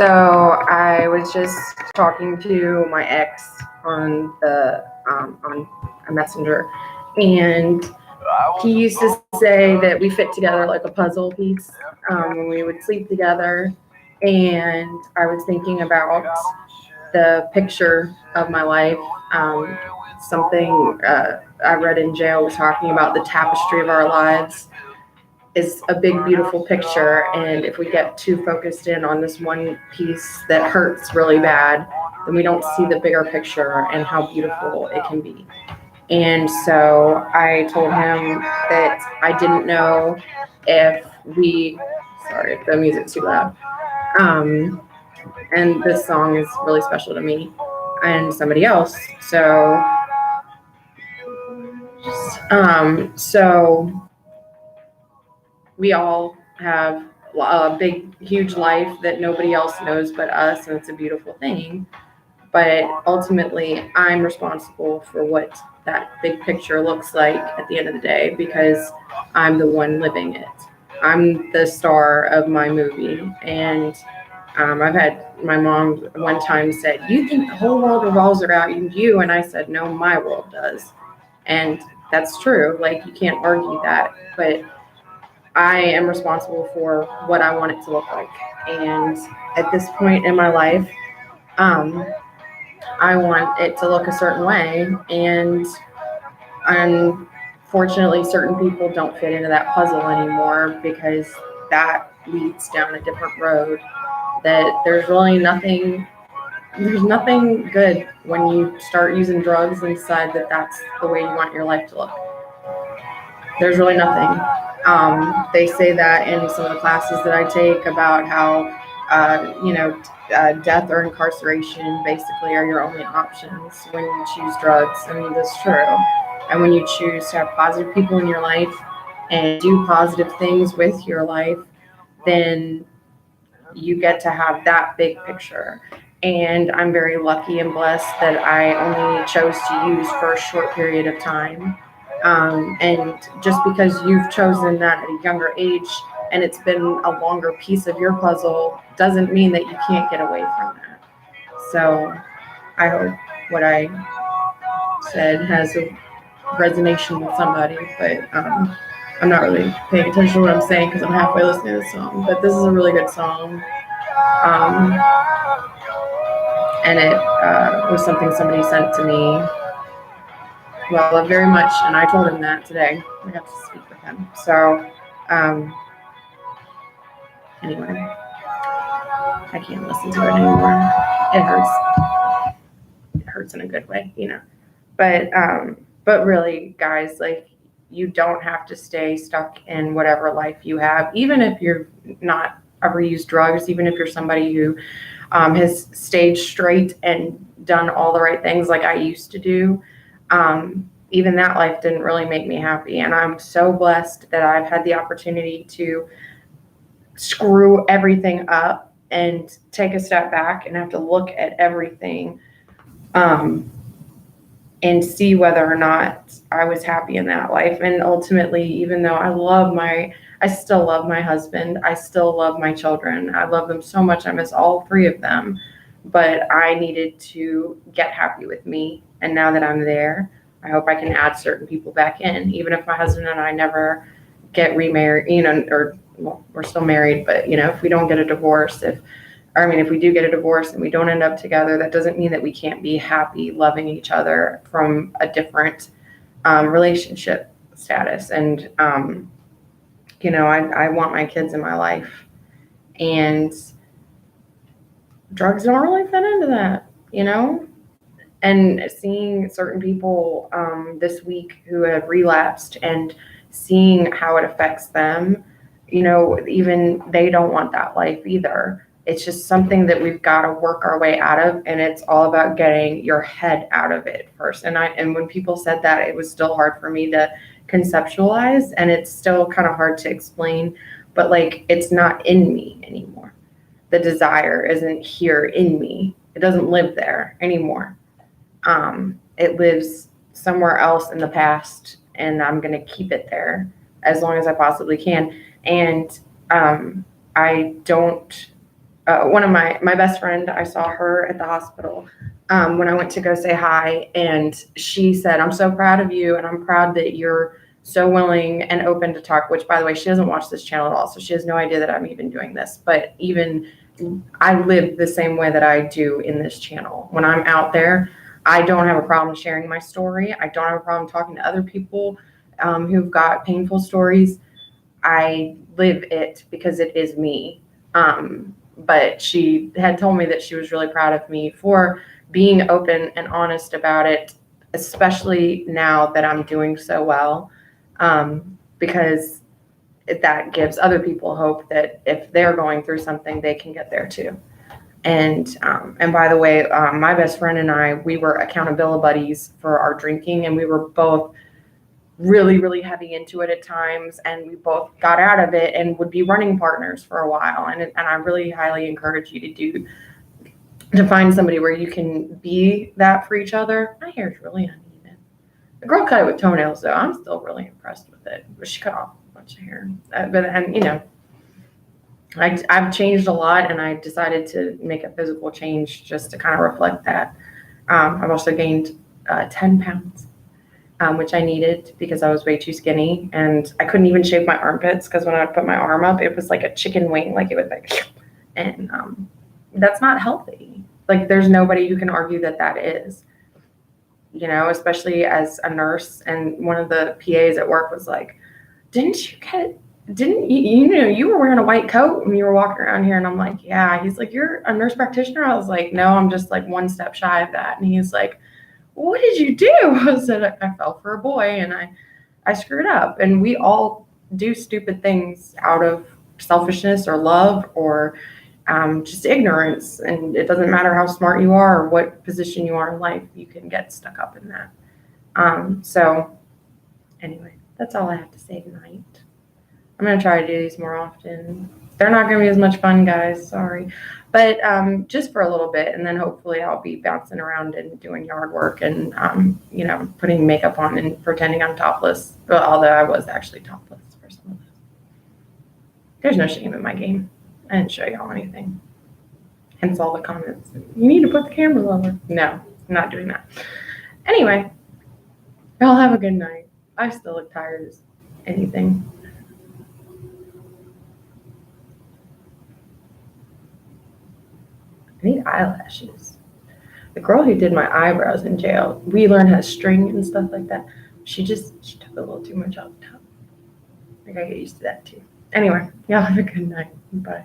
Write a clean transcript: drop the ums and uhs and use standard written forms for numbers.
So I was just talking to my ex on a messenger, and he used to say that we fit together like a puzzle piece when we would sleep together. And I was thinking about the picture of my life. Um, Something I read in jail was talking about the tapestry of our lives is a big, beautiful picture. And if we get too focused in on this one piece that hurts really bad, then we don't see the bigger picture and how beautiful it can be. And so I told him that I didn't know if we, sorry if the music's too loud. Um, and this song is really special to me and somebody else. So we all have a big, huge life that nobody else knows but us, and it's a beautiful thing. But ultimately, I'm responsible for what that big picture looks like at the end of the day because I'm the one living it. I'm the star of my movie. And I've had my mom one time said, "You think the whole world revolves around you?" And I said, "No, my world does." And that's true. Like, you can't argue that. But I am responsible for what I want it to look like. And at this point in my life, um, I want it to look a certain way. And unfortunately, certain people don't fit into that puzzle anymore because that leads down a different road. That there's nothing good when you start using drugs and decide that that's the way you want your life to look. There's really nothing. They say that in some of the classes that I take about how, death or incarceration basically are your only options when you choose drugs. I mean, that's true. And when you choose to have positive people in your life and do positive things with your life, then you get to have that big picture. And I'm very lucky and blessed that I only chose to use for a short period of time. And just because you've chosen that at a younger age and it's been a longer piece of your puzzle doesn't mean that you can't get away from that. So I hope what I said has a resonation with somebody, but I'm not really paying attention to what I'm saying because I'm halfway listening to the song. But this is a really good song. Um, and it was something somebody sent to me who I love very much, and I told him that today. I got to speak with him. So, anyway, I can't listen to it anymore. It hurts. It hurts in a good way, you know. But really, guys, like, you don't have to stay stuck in whatever life you have, even if you're not ever used drugs, even if you're somebody who has stayed straight and done all the right things like I used to do. Even that life didn't really make me happy. And I'm so blessed that I've had the opportunity to screw everything up and take a step back and have to look at everything um, and see whether or not I was happy in that life. And ultimately, even though I still love my husband. I still love my children. I love them so much. I miss all three of them. But I needed to get happy with me. And now that I'm there, I hope I can add certain people back in, even if my husband and I never get remarried, or well, we're still married, but if we don't get a divorce, if we do get a divorce and we don't end up together, that doesn't mean that we can't be happy loving each other from a different relationship status. And I want my kids in my life, and drugs don't really fit into that, And seeing certain people this week who have relapsed and seeing how it affects them, even they don't want that life either. It's just something that we've got to work our way out of, and it's all about getting your head out of it first. And when people said that, it was still hard for me to conceptualize, and it's still kind of hard to explain, but like, it's not in me anymore. The desire isn't here in me. It doesn't live there anymore. It lives somewhere else in the past, and I'm going to keep it there as long as I possibly can. And I don't one of my best friend, I saw her at the hospital when I went to go say hi, and she said, "I'm so proud of you, and I'm proud that you're so willing and open to talk." Which, by the way, she doesn't watch this channel at all, so she has no idea that I'm even doing this. But even I live the same way that I do in this channel. When I'm out there, I don't have a problem sharing my story. I don't have a problem talking to other people who've got painful stories. I live it because it is me. But she had told me that she was really proud of me for being open and honest about it, especially now that I'm doing so well, because that gives other people hope that if they're going through something, they can get there too. And by the way, my best friend and I, we were accountability buddies for our drinking, and we were both really, really heavy into it at times, and we both got out of it and would be running partners for a while. And I really highly encourage you to find somebody where you can be that for each other. My hair is really uneven. The girl cut it with toenails, though. I'm still really impressed with it. But she cut off a bunch of hair. I've changed a lot, and I decided to make a physical change just to kind of reflect that. I've also gained 10 pounds. Which I needed because I was way too skinny, and I couldn't even shave my armpits because when I put my arm up, it was like a chicken wing, like it was like, and that's not healthy. Like, there's nobody who can argue that that is, especially as a nurse. And one of the PAs at work was like, didn't you were wearing a white coat when you were walking around here? And I'm like, yeah. He's like, you're a nurse practitioner? I was like, no, I'm just like one step shy of that. And he's like, what did you do? I said, I fell for a boy and I screwed up. And we all do stupid things out of selfishness or love or just ignorance. And it doesn't matter how smart you are or what position you are in life, you can get stuck up in that. So anyway, that's all I have to say tonight. I'm going to try to do these more often. They're not going to be as much fun, guys. Sorry. But just for a little bit, and then hopefully I'll be bouncing around and doing yard work and, putting makeup on and pretending I'm topless. But although I was actually topless for some of this. There's no shame in my game. I didn't show y'all anything. Hence all the comments. You need to put the camera lower. No, I'm not doing that. Anyway, y'all have a good night. I still look tired as anything. I need eyelashes. The girl who did my eyebrows in jail, we learned how to string and stuff like that. She took a little too much off the top. I gotta get used to that too. Anyway, y'all have a good night. Bye.